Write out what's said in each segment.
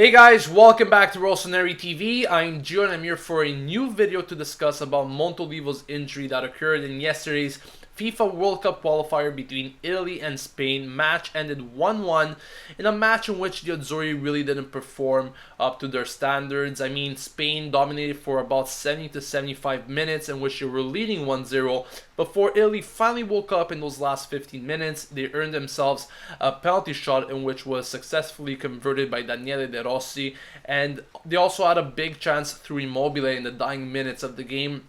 Hey guys, welcome back to Rossoneri TV. I'm Gio and I'm here for a new video to discuss about Montolivo's injury that occurred in yesterday's FIFA World Cup qualifier between Italy and Spain. Match ended 1-1 in a match in which the Azzurri really didn't perform up to their standards. I mean, Spain dominated for about 70 to 75 minutes in which they were leading 1-0 before Italy finally woke up in those last 15 minutes. They earned themselves a penalty shot in which was successfully converted by Daniele De Rossi, and they also had a big chance through Immobile in the dying minutes of the game,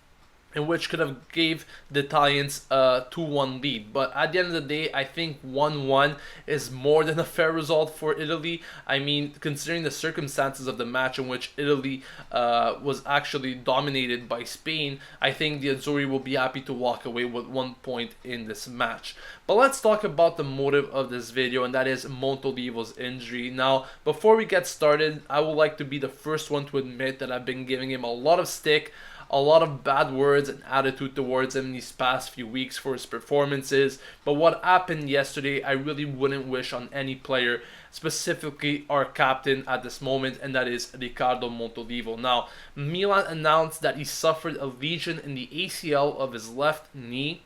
in which could have gave the Italians a 2-1 lead. But at the end of the day, I think 1-1 is more than a fair result for Italy. I mean, considering the circumstances of the match in which Italy was actually dominated by Spain, I think the Azzurri will be happy to walk away with 1 point in this match. But let's talk about the motive of this video, and that is Montolivo's injury. Now, before we get started, I would like to be the first one to admit that I've been giving him a lot of stick, a lot of bad words and attitude towards him these past few weeks for his performances. But what happened yesterday, I really wouldn't wish on any player, specifically our captain at this moment, and that is Riccardo Montolivo. Now, Milan announced that he suffered a lesion in the ACL of his left knee,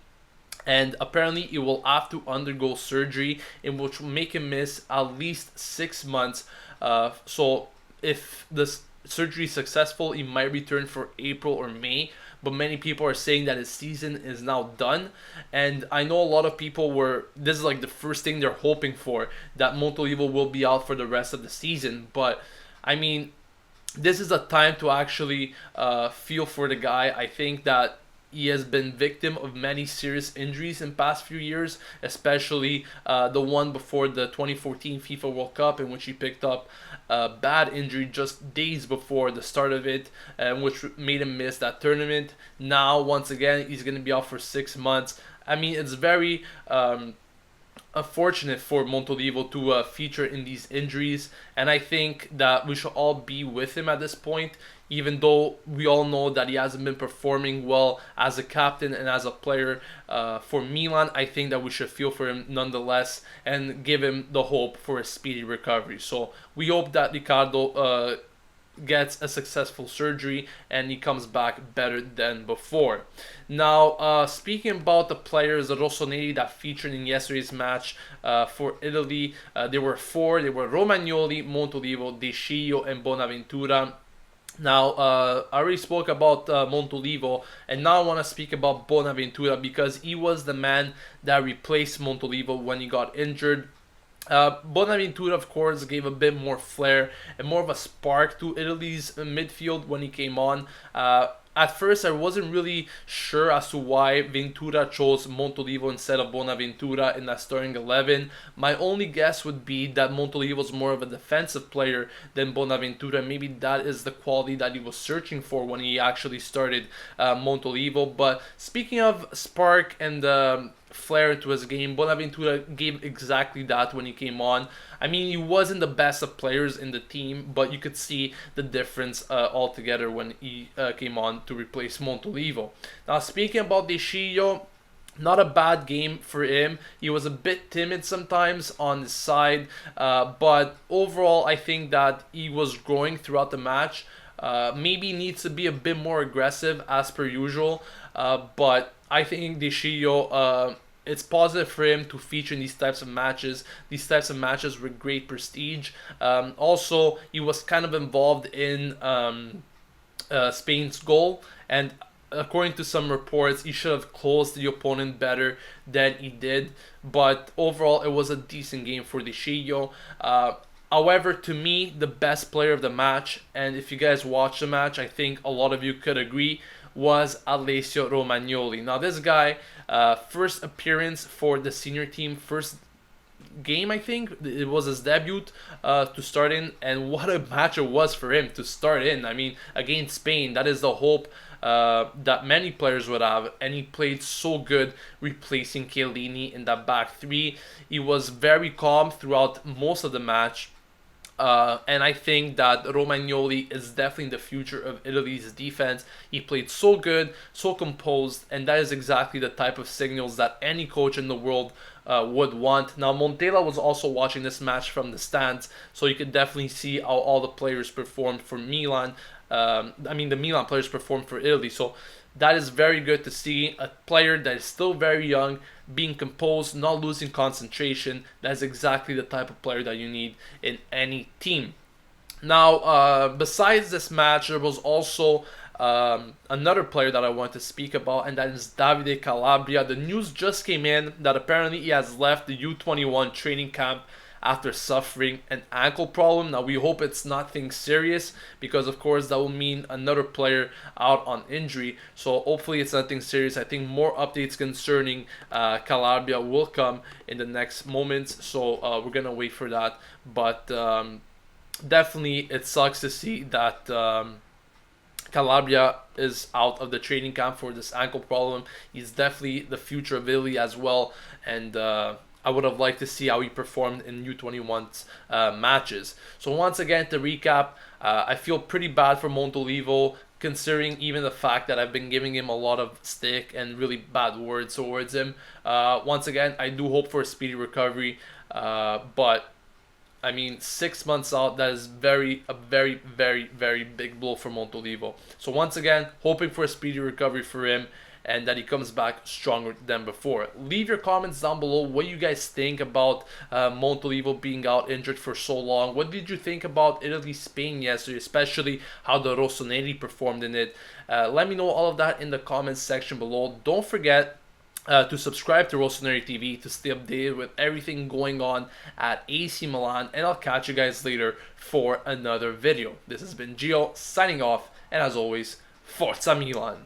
and apparently he will have to undergo surgery, in which will make him miss at least 6 months. So if this surgery is successful, he might return for April or May, but many people are saying that his season is now done. And I know a lot of people this is like the first thing they're hoping for, that Montolivo will be out for the rest of the season. But I mean, this is a time to actually feel for the guy. I think that he has been victim of many serious injuries in past few years, especially the one before the 2014 FIFA World Cup, in which he picked up a bad injury just days before the start of it, which made him miss that tournament. Now, once again, he's going to be out for 6 months. I mean, it's very unfortunate for Montolivo to feature in these injuries, and I think that we should all be with him at this point, even though we all know that he hasn't been performing well as a captain and as a player for Milan. I think that we should feel for him nonetheless and give him the hope for a speedy recovery. So we hope that Riccardo gets a successful surgery and he comes back better than before. Now, speaking about the players, the Rossoneri that featured in yesterday's match for Italy, there were 4. They were Romagnoli, Montolivo, De Sciglio, and Bonaventura. Now, I already spoke about Montolivo, and now I want to speak about Bonaventura because he was the man that replaced Montolivo when he got injured. Bonaventura, of course, gave a bit more flair and more of a spark to Italy's midfield when he came on. At first, I wasn't really sure as to why Ventura chose Montolivo instead of Bonaventura in that starting 11. My only guess would be that Montolivo is more of a defensive player than Bonaventura. Maybe that is the quality that he was searching for when he actually started Montolivo. But speaking of spark and flair to his game, Bonaventura gave exactly that when he came on. I mean, he wasn't the best of players in the team, but you could see the difference altogether when he came on to replace Montolivo. Now, speaking about De Sciglio, not a bad game for him. He was a bit timid sometimes on the side, but overall, I think that he was growing throughout the match. Maybe needs to be a bit more aggressive as per usual, but I think De Sciglio, it's positive for him to feature in these types of matches. These types of matches with great prestige. Also, he was kind of involved in Spain's goal, and according to some reports, he should have closed the opponent better than he did. But overall, it was a decent game for De Sciglio. However, to me, the best player of the match, and if you guys watch the match, I think a lot of you could agree, was Alessio Romagnoli. Now, this guy, first appearance for the senior team, first game, I think it was his debut to start in, and what a match it was for him to start in. I mean, against Spain, that is the hope that many players would have, and he played so good replacing Chiellini in that back 3. He was very calm throughout most of the match. And I think that Romagnoli is definitely the future of Italy's defense. He played so good, so composed, and that is exactly the type of signals that any coach in the world would want. Now, Montella was also watching this match from the stands, so you could definitely see how all the players performed for Milan. The Milan players performed for Italy. So that is very good to see a player that is still very young, being composed, not losing concentration. That is exactly the type of player that you need in any team. Now, besides this match, there was also another player that I want to speak about, and that is Davide Calabria. The news just came in that apparently he has left the U21 training camp after suffering an ankle problem. Now, we hope it's nothing serious, because of course that will mean another player out on injury. So hopefully it's nothing serious. I think more updates concerning Calabria will come in the next moments, so we're gonna wait for that. But definitely it sucks to see that Calabria is out of the training camp for this ankle problem. He's definitely the future of Italy as well, and I would have liked to see how he performed in U21's matches. So once again, to recap, I feel pretty bad for Montolivo, considering even the fact that I've been giving him a lot of stick and really bad words towards him. Once again, I do hope for a speedy recovery, but I mean, 6 months out, that is a very big blow for Montolivo. So once again, hoping for a speedy recovery for him and that he comes back stronger than before. Leave your comments down below what you guys think about Montolivo being out injured for so long. What did you think about Italy-Spain yesterday, especially how the Rossoneri performed in it? Let me know all of that in the comments section below. Don't forget to subscribe to Rossoneri TV to stay updated with everything going on at AC Milan, and I'll catch you guys later for another video. This has been Gio signing off, and as always, Forza Milan!